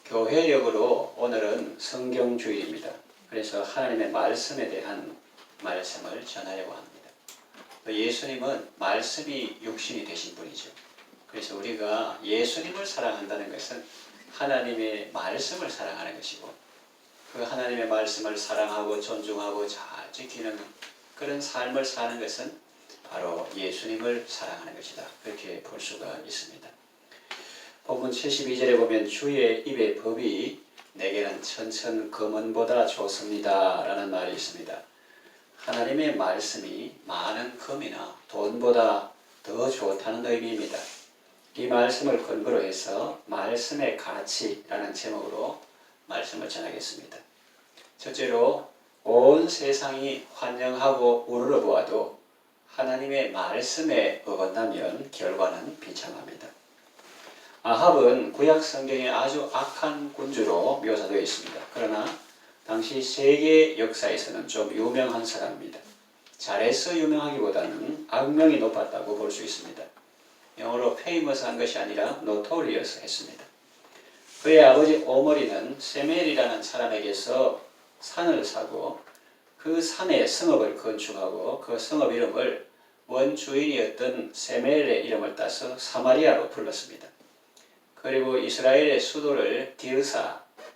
교회력으로 오늘은 성경주일입니다. 그래서 하나님의 말씀에 대한 말씀을 전하려고 합니다. 예수님은 말씀이 육신이 되신 분이죠. 그래서 우리가 예수님을 사랑한다는 것은 하나님의 말씀을 사랑하는 것이고, 그 하나님의 말씀을 사랑하고 존중하고 잘 지키는 그런 삶을 사는 것은 바로 예수님을 사랑하는 것이다. 그렇게 볼 수가 있습니다. 본문 72절에 보면 주의 입의 법이 내게는 천천 금은보다 좋습니다 라는 말이 있습니다. 하나님의 말씀이 많은 금이나 돈보다 더 좋다는 의미입니다. 이 말씀을 근거로 해서 말씀의 가치라는 제목으로 말씀을 전하겠습니다. 첫째로 온 세상이 환영하고 우러러 보아도 하나님의 말씀에 어긋나면 결과는 비참합니다. 아합은 구약 성경에 아주 악한 군주로 묘사되어 있습니다. 그러나 당시 세계 역사에서는 좀 유명한 사람입니다. 잘해서 유명하기보다는 악명이 높았다고 볼 수 있습니다. 영어로 famous한 것이 아니라 notorious 했습니다. 그의 아버지 오므리는 세멜이라는 사람에게서 산을 사고 그 산에 성읍을 건축하고 그 성읍 이름을 원주인이었던 세멜의 이름을 따서 사마리아로 불렀습니다. 그리고 이스라엘의 수도를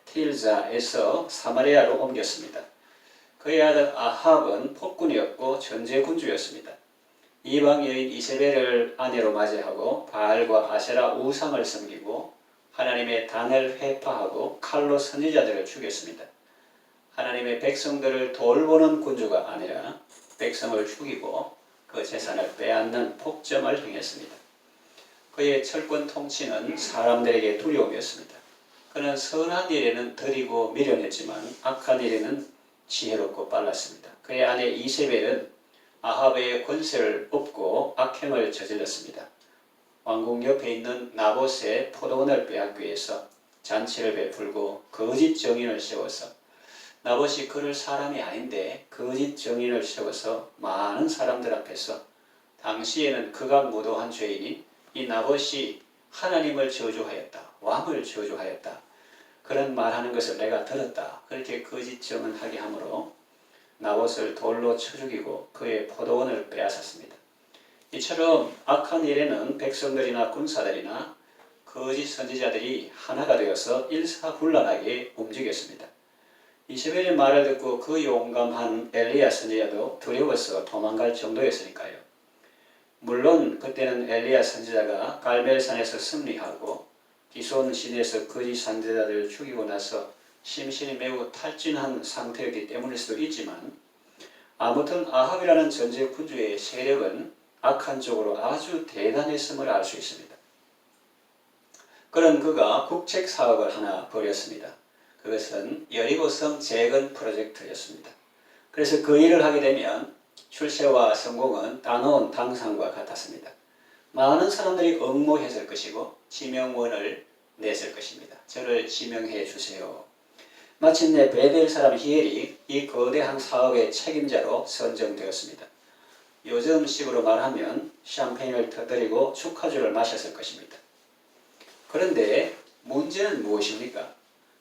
틸자에서 사마리아로 옮겼습니다. 그의 아들 아합은 폭군이었고 전제군주였습니다. 이방 여인 이세벨을 아내로 맞이하고 바알과 아세라 우상을 섬기고 하나님의 단을 회파하고 칼로 선지자들을 죽였습니다. 하나님의 백성들을 돌보는 군주가 아니라 백성을 죽이고 그 재산을 빼앗는 폭정을 행했습니다. 그의 철권 통치는 사람들에게 두려움이었습니다. 그는 선한 일에는 더디고 미련했지만 악한 일에는 지혜롭고 빨랐습니다. 그의 아내 이세벨은 아합의 권세를 업고 악행을 저질렀습니다. 왕궁 옆에 있는 나봇의 포도원을 빼앗기 위해서 잔치를 베풀고 거짓 정인을 세워서, 나봇이 그럴 사람이 아닌데 거짓 정인을 세워서 많은 사람들 앞에서 당시에는 극악무도한 죄인이 이 나봇이 하나님을 저주하였다, 왕을 저주하였다, 그런 말하는 것을 내가 들었다, 그렇게 거짓 증언하게 하므로 나봇을 돌로 쳐 죽이고 그의 포도원을 빼앗았습니다. 이처럼 악한 일에는 백성들이나 군사들이나 거짓 선지자들이 하나가 되어서 일사불란하게 움직였습니다. 이세벨의 말을 듣고 그 용감한 엘리야 선지자도 두려워서 도망갈 정도였으니까요. 물론 그때는 엘리야 선지자가 갈멜산에서 승리하고 기손 시내에서 거짓 선지자들을 죽이고 나서 심신이 매우 탈진한 상태였기 때문일 수도 있지만, 아무튼 아합이라는 전제 군주의 세력은 악한 쪽으로 아주 대단했음을 알 수 있습니다. 그런 그가 국책 사업을 하나 벌였습니다. 그것은 여리고성 재건 프로젝트였습니다. 그래서 그 일을 하게 되면 출세와 성공은 따놓은 당상과 같았습니다. 많은 사람들이 응모했을 것이고 지명원을 냈을 것입니다. 저를 지명해 주세요. 마침내 베델 사람 히엘이 이 거대한 사업의 책임자로 선정되었습니다. 요즘식으로 말하면 샴페인을 터뜨리고 축하주를 마셨을 것입니다. 그런데 문제는 무엇입니까?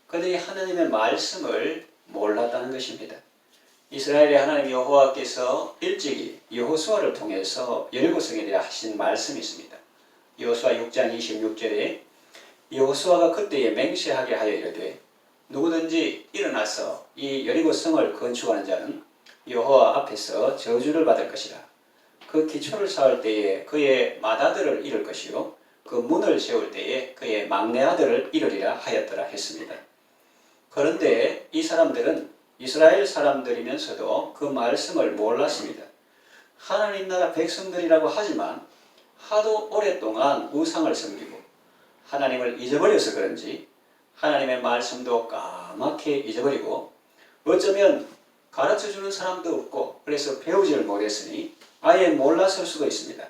그들이 하나님의 말씀을 몰랐다는 것입니다. 이스라엘의 하나님 여호와께서 일찍이 여호수아를 통해서 여리고성에 대해 하신 말씀이 있습니다. 여호수아 6장 26절에 여호수아가 그때에 맹세하게 하여 이르되 누구든지 일어나서 이 여리고성을 건축하는 자는 여호와 앞에서 저주를 받을 것이라. 그 기초를 쌓을 때에 그의 맏아들을 잃을 것이요 그 문을 세울 때에 그의 막내 아들을 잃으리라 하였더라 했습니다. 그런데 이 사람들은 이스라엘 사람들이면서도 그 말씀을 몰랐습니다. 하나님 나라 백성들이라고 하지만 하도 오랫동안 우상을 섬기고 하나님을 잊어버려서 그런지 하나님의 말씀도 까맣게 잊어버리고 어쩌면 가르쳐주는 사람도 없고 그래서 배우지를 못했으니 아예 몰랐을 수도 있습니다.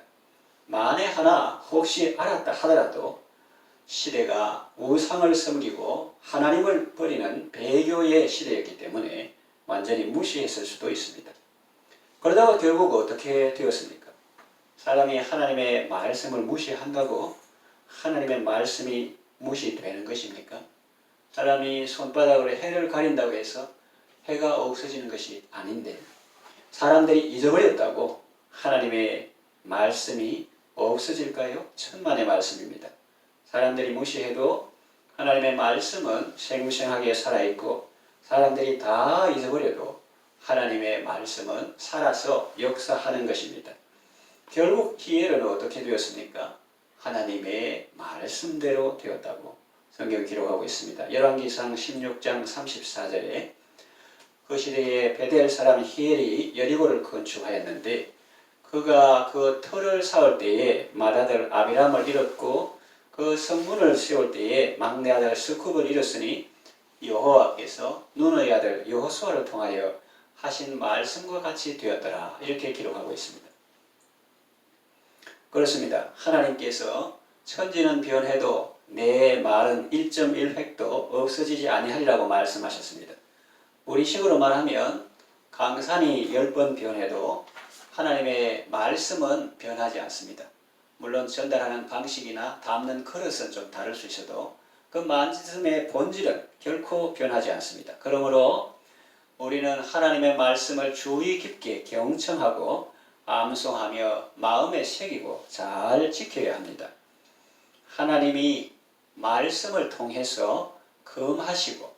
만에 하나 혹시 알았다 하더라도 시대가 우상을 섬기고 하나님을 버리는 배교의 시대였기 때문에 완전히 무시했을 수도 있습니다. 그러다가 결국 어떻게 되었습니까? 사람이 하나님의 말씀을 무시한다고 하나님의 말씀이 무시되는 것입니까? 사람이 손바닥으로 해를 가린다고 해서 해가 없어지는 것이 아닌데 사람들이 잊어버렸다고 하나님의 말씀이 없어질까요? 천만의 말씀입니다. 사람들이 무시해도 하나님의 말씀은 생생하게 살아있고 사람들이 다 잊어버려도 하나님의 말씀은 살아서 역사하는 것입니다. 결국 히엘은 어떻게 되었습니까? 하나님의 말씀대로 되었다고 성경 기록하고 있습니다. 열왕기상 16장 34절에 그 시대에 베델 사람 히엘이 여리고를 건축하였는데 그가 그 터를 쌓을 때에 맏아들 아비람을 잃었고 그 성문을 세울 때에 막내 아들 스굽을 잃었으니 여호와께서 눈의 아들 여호수아를 통하여 하신 말씀과 같이 되었더라. 이렇게 기록하고 있습니다. 그렇습니다. 하나님께서 천지는 변해도 내 말은 1.1획도 없어지지 아니하리라고 말씀하셨습니다. 우리식으로 말하면 강산이 10번 변해도 하나님의 말씀은 변하지 않습니다. 물론 전달하는 방식이나 담는 그릇은 좀 다를 수 있어도 그 말씀의 본질은 결코 변하지 않습니다. 그러므로 우리는 하나님의 말씀을 주의 깊게 경청하고 암송하며 마음에 새기고 잘 지켜야 합니다. 하나님이 말씀을 통해서 금하시고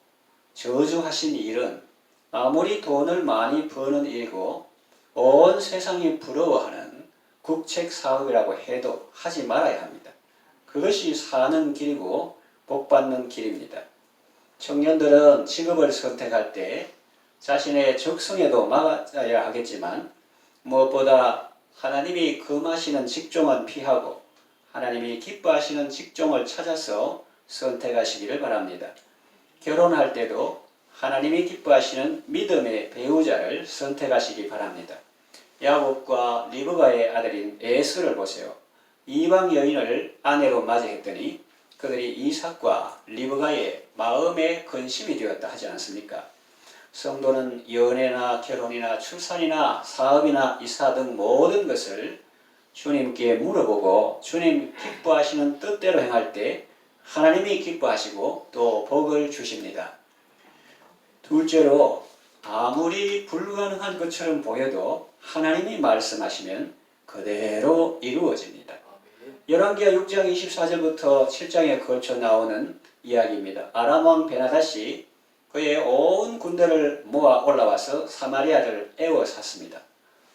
저주하신 일은 아무리 돈을 많이 버는 일이고 온 세상이 부러워하는 국책 사업이라고 해도 하지 말아야 합니다. 그것이 사는 길이고 복받는 길입니다. 청년들은 직업을 선택할 때 자신의 적성에도 맞아야 하겠지만 무엇보다 하나님이 금하시는 직종은 피하고 하나님이 기뻐하시는 직종을 찾아서 선택하시기를 바랍니다. 결혼할 때도 하나님이 기뻐하시는 믿음의 배우자를 선택하시기 바랍니다. 야곱과 리브가의 아들인 에서를 보세요. 이방 여인을 아내로 맞이했더니 그들이 이삭과 리브가의 마음의 근심이 되었다 하지 않습니까? 성도는 연애나 결혼이나 출산이나 사업이나 이사 등 모든 것을 주님께 물어보고 주님 기뻐하시는 뜻대로 행할 때 하나님이 기뻐하시고 또 복을 주십니다. 둘째로 아무리 불가능한 것처럼 보여도 하나님이 말씀하시면 그대로 이루어집니다. 열왕기하 6장 24절부터 7장에 걸쳐 나오는 이야기입니다. 아람 왕 베나닷이 그의 온 군대를 모아 올라와서 사마리아를 에워쌌습니다.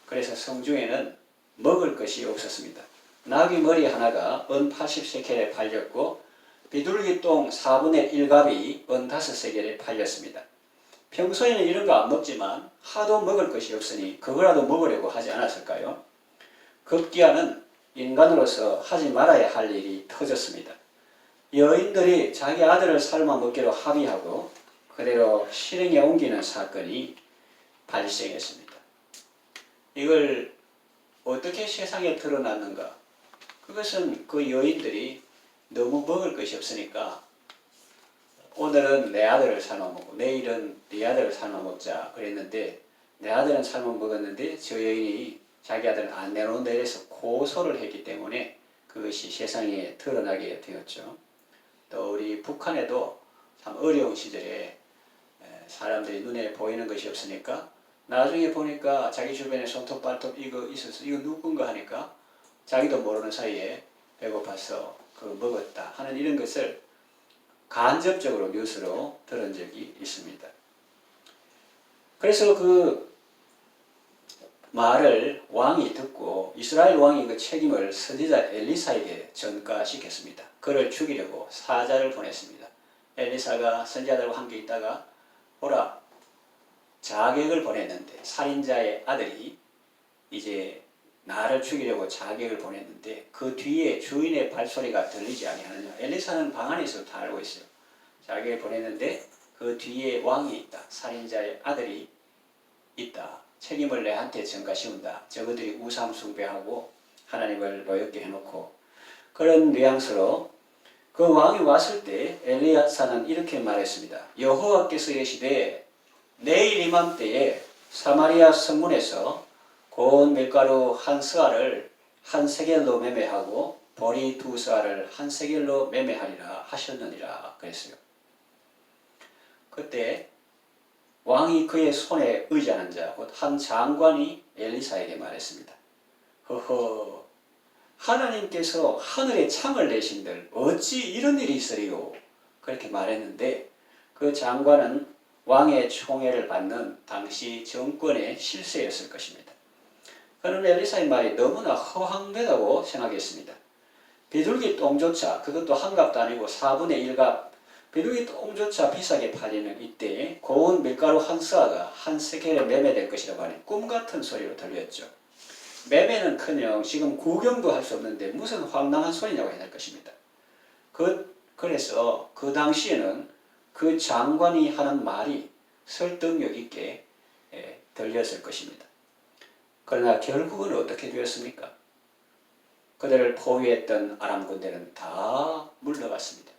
그래서 성중에는 먹을 것이 없었습니다. 나귀 머리 하나가 은 80세켈에 팔렸고 비둘기 똥 4분의 1갑이 은 5세켈에 팔렸습니다. 평소에는 이런 거 안 먹지만 하도 먹을 것이 없으니 그거라도 먹으려고 하지 않았을까요? 급기야는 인간으로서 하지 말아야 할 일이 터졌습니다. 여인들이 자기 아들을 삶아 먹기로 합의하고 그대로 실행에 옮기는 사건이 발생했습니다. 이걸 어떻게 세상에 드러났는가? 그것은 그 여인들이 너무 먹을 것이 없으니까 오늘은 내 아들을 삶아 먹고 내일은 네 아들을 삶아 먹자 그랬는데 내 아들은 삶아 먹었는데 저 여인이 자기 아들은 안 내놓는다 이래서 고소를 했기 때문에 그것이 세상에 드러나게 되었죠. 또 우리 북한에도 참 어려운 시절에 사람들이 눈에 보이는 것이 없으니까 나중에 보니까 자기 주변에 손톱 발톱 이거 있어서 이거 누군가 하니까 자기도 모르는 사이에 배고파서 그 먹었다 하는 이런 것을 간접적으로 뉴스로 들은 적이 있습니다. 그래서 그 말을 왕이 듣고 이스라엘 왕이 그 책임을 선지자 엘리사에게 전가시켰습니다. 그를 죽이려고 사자를 보냈습니다. 엘리사가 선지자들과 함께 있다가 보라 자객을 보냈는데 살인자의 아들이 이제 나를 죽이려고 자객을 보냈는데 그 뒤에 주인의 발소리가 들리지 아니하느냐. 엘리사는 방 안에서 다 알고 있어요. 자객을 보냈는데 그 뒤에 왕이 있다. 살인자의 아들이 있다. 책임을 내한테 전가 씌운다. 저것들이 우상 숭배하고 하나님을 노엽게 해놓고 그런 뉘앙스로 그 왕이 왔을 때 엘리야사는 이렇게 말했습니다. 여호와께서 이르시되 내일 이맘때에 사마리아 성문에서 고운 밀가루 한 스아를 한 세겔로 매매하고 보리 두 스아를 한 세겔로 매매하리라 하셨느니라 그랬어요. 그때 왕이 그의 손에 의지하는 자, 곧 한 장관이 엘리사에게 말했습니다. 허허, 하나님께서 하늘에 창을 내신들 어찌 이런 일이 있으리요? 그렇게 말했는데 그 장관은 왕의 총애를 받는 당시 정권의 실세였을 것입니다. 그는 엘리사의 말이 너무나 허황되다고 생각했습니다. 비둘기 똥조차, 그것도 한 값도 아니고 4분의 1값, 비둘기 똥조차 비싸게 팔리는 이때에 고운 밀가루 한 스아가 한 세겔에 매매될 것이라고 하는 꿈같은 소리로 들렸죠. 매매는커녕 지금 구경도 할 수 없는데 무슨 황당한 소리냐고 해야 할 것입니다. 그래서 그 당시에는 그 장관이 하는 말이 설득력 있게 들렸을 것입니다. 그러나 결국은 어떻게 되었습니까? 그들을 포위했던 아람 군대는 다 물러갔습니다.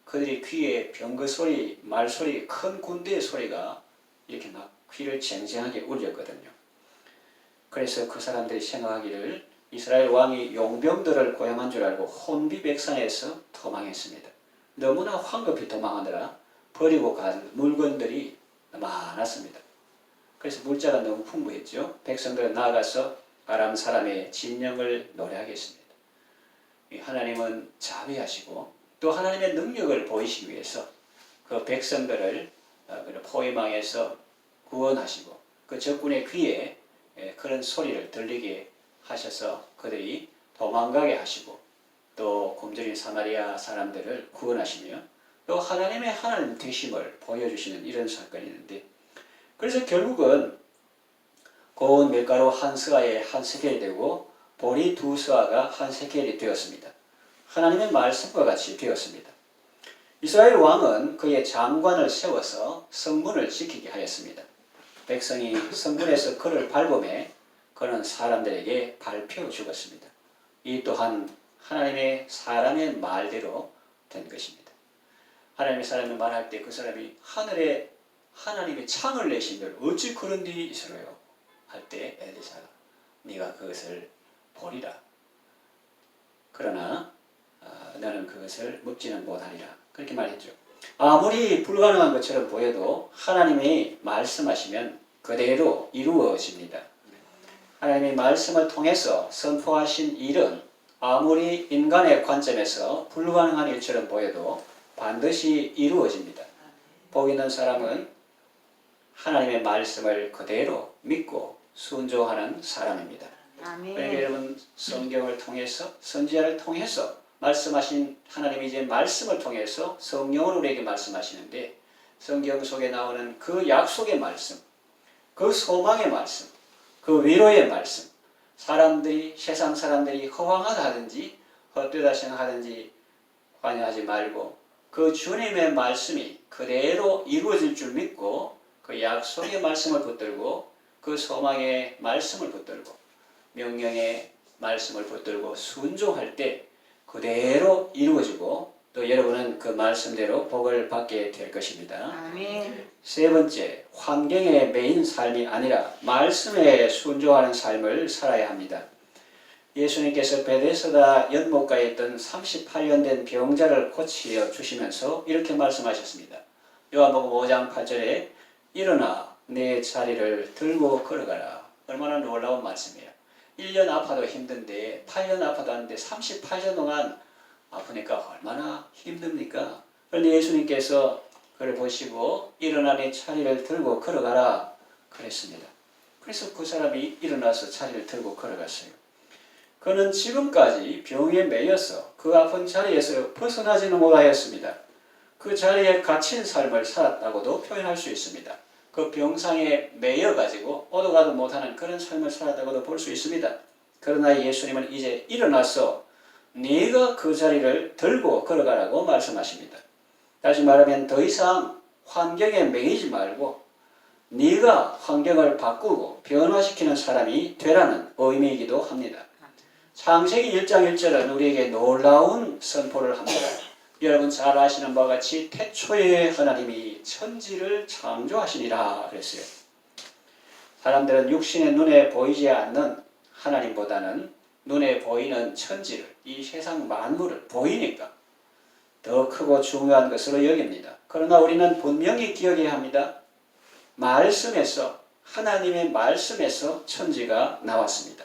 그들이 귀에 병거 소리, 말소리, 큰 군대의 소리가 이렇게 막 귀를 쟁쟁하게 울렸거든요. 그래서 그 사람들이 생각하기를 이스라엘 왕이 용병들을 고용한 줄 알고 혼비백산에서 도망했습니다. 너무나 황급히 도망하느라 버리고 간 물건들이 많았습니다. 그래서 물자가 너무 풍부했죠. 백성들은 나아가서 아람 사람의 진영을 노래하겠습니다. 하나님은 자비하시고 또 하나님의 능력을 보이시기 위해서 그 백성들을 포위망에서 구원하시고 그 적군의 귀에 그런 소리를 들리게 하셔서 그들이 도망가게 하시고 또 굶주린 사마리아 사람들을 구원하시며 또 하나님의 하나님 되심을 보여주시는 이런 사건이 있는데, 그래서 결국은 고운 밀가루 한 스아에 한 세겔이 되고 보리 두 스아가 한 세겔이 되었습니다. 하나님의 말씀과 같이 되었습니다. 이스라엘 왕은 그의 장관을 세워서 성문을 지키게 하였습니다. 백성이 성문에서 그를 밟음에 그는 사람들에게 밟혀 죽었습니다. 이 또한 하나님의 사람의 말대로 된 것입니다. 하나님의 사람이 말할 때 그 사람이 하늘에 하나님의 창을 내신들 어찌 그런 일이 있으려요? 할 때 엘리사가 네가 그것을 보리라. 그러나 너는 그것을 먹지는 못하리라. 그렇게 말했죠. 아무리 불가능한 것처럼 보여도 하나님이 말씀하시면 그대로 이루어집니다. 하나님의 말씀을 통해서 선포하신 일은 아무리 인간의 관점에서 불가능한 일처럼 보여도 반드시 이루어집니다. 복 있는 사람은 하나님의 말씀을 그대로 믿고 순종하는 사람입니다. 그러니까 여러분 성경을 통해서 선지자를 통해서 말씀하신 하나님이 이제 말씀을 통해서 성령으로 우리에게 말씀하시는데 성경 속에 나오는 그 약속의 말씀, 그 소망의 말씀, 그 위로의 말씀, 사람들이 세상 사람들이 허황하다 하든지 헛되다 생각하든지 관여하지 말고 그 주님의 말씀이 그대로 이루어질 줄 믿고 그 약속의 말씀을 붙들고 그 소망의 말씀을 붙들고 명령의 말씀을 붙들고 순종할 때 그대로 이루어지고 또 여러분은 그 말씀대로 복을 받게 될 것입니다. 아멘. 세 번째, 환경에 매인 삶이 아니라 말씀에 순종하는 삶을 살아야 합니다. 예수님께서 베데스다 연못가에 있던 38년 된 병자를 고치어 주시면서 이렇게 말씀하셨습니다. 요한복음 5장 8절에 일어나 내 자리를 들고 걸어가라. 얼마나 놀라운 말씀이에요. 1년 아파도 힘든데 8년 아파도 하는데 38년 동안 아프니까 얼마나 힘듭니까? 그런데 예수님께서 그를 보시고 일어나 내 자리를 들고 걸어가라 그랬습니다. 그래서 그 사람이 일어나서 자리를 들고 걸어갔어요. 그는 지금까지 병에 매여서 그 아픈 자리에서 벗어나지는 못하였습니다. 그 자리에 갇힌 삶을 살았다고도 표현할 수 있습니다. 그 병상에 매여가지고 오도 가도 못하는 그런 삶을 살았다고도 볼 수 있습니다. 그러나 예수님은 이제 일어나서 네가 그 자리를 들고 걸어가라고 말씀하십니다. 다시 말하면 더 이상 환경에 매이지 말고 네가 환경을 바꾸고 변화시키는 사람이 되라는 의미이기도 합니다. 창세기 1장 1절은 우리에게 놀라운 선포를 합니다. 여러분 잘 아시는 바와 같이 태초에 하나님이 천지를 창조하시니라 그랬어요. 사람들은 육신의 눈에 보이지 않는 하나님보다는 눈에 보이는 천지를, 이 세상 만물을 보이니까 더 크고 중요한 것으로 여깁니다. 그러나 우리는 분명히 기억해야 합니다. 말씀에서, 하나님의 말씀에서 천지가 나왔습니다.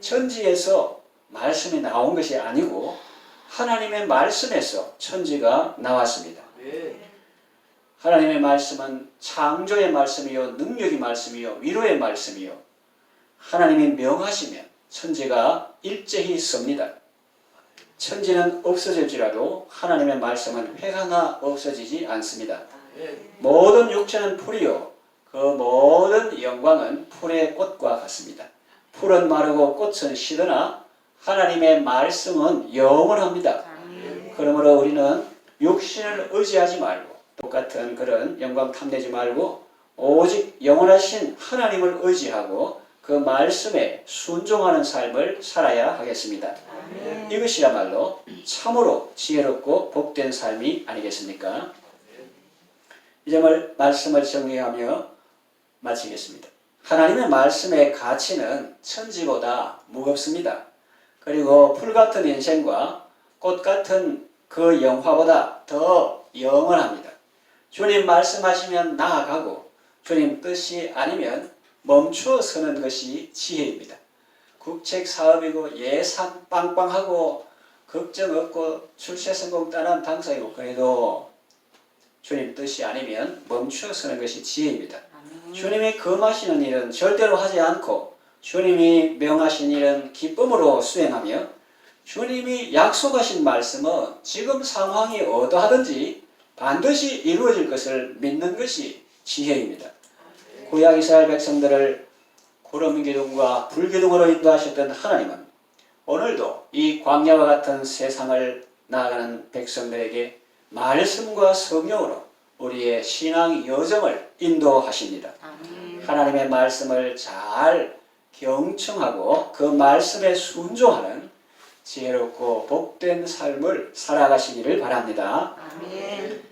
천지에서 말씀이 나온 것이 아니고 하나님의 말씀에서 천지가 나왔습니다. 하나님의 말씀은 창조의 말씀이요, 능력의 말씀이요, 위로의 말씀이요, 하나님이 명하시면 천지가 일제히 섭니다. 천지는 없어질지라도 하나님의 말씀은 회하나 없어지지 않습니다. 모든 육체는 풀이요, 그 모든 영광은 풀의 꽃과 같습니다. 풀은 마르고 꽃은 시드나 하나님의 말씀은 영원합니다. 그러므로 우리는 육신을 의지하지 말고 똑같은 그런 영광 탐내지 말고 오직 영원하신 하나님을 의지하고 그 말씀에 순종하는 삶을 살아야 하겠습니다. 이것이야말로 참으로 지혜롭고 복된 삶이 아니겠습니까? 이제 말씀을 정리하며 마치겠습니다. 하나님의 말씀의 가치는 천지보다 무겁습니다. 그리고 풀 같은 인생과 꽃 같은 그 영화보다 더 영원합니다. 주님 말씀하시면 나아가고 주님 뜻이 아니면 멈추어 서는 것이 지혜입니다. 국책 사업이고 예산 빵빵하고 걱정 없고 출세 성공 따는 당사이고 그래도 주님 뜻이 아니면 멈추어 서는 것이 지혜입니다. 주님이 금하시는 일은 절대로 하지 않고 주님이 명하신 일은 기쁨으로 수행하며 주님이 약속하신 말씀은 지금 상황이 어떠하든지 반드시 이루어질 것을 믿는 것이 지혜입니다. 구약 이스라엘 백성들을 구름기둥과 불기둥으로 인도하셨던 하나님은 오늘도 이 광야와 같은 세상을 나아가는 백성들에게 말씀과 성령으로 우리의 신앙 여정을 인도하십니다. 하나님의 말씀을 잘 경청하고 그 말씀에 순종하는 지혜롭고 복된 삶을 살아가시기를 바랍니다. 아멘.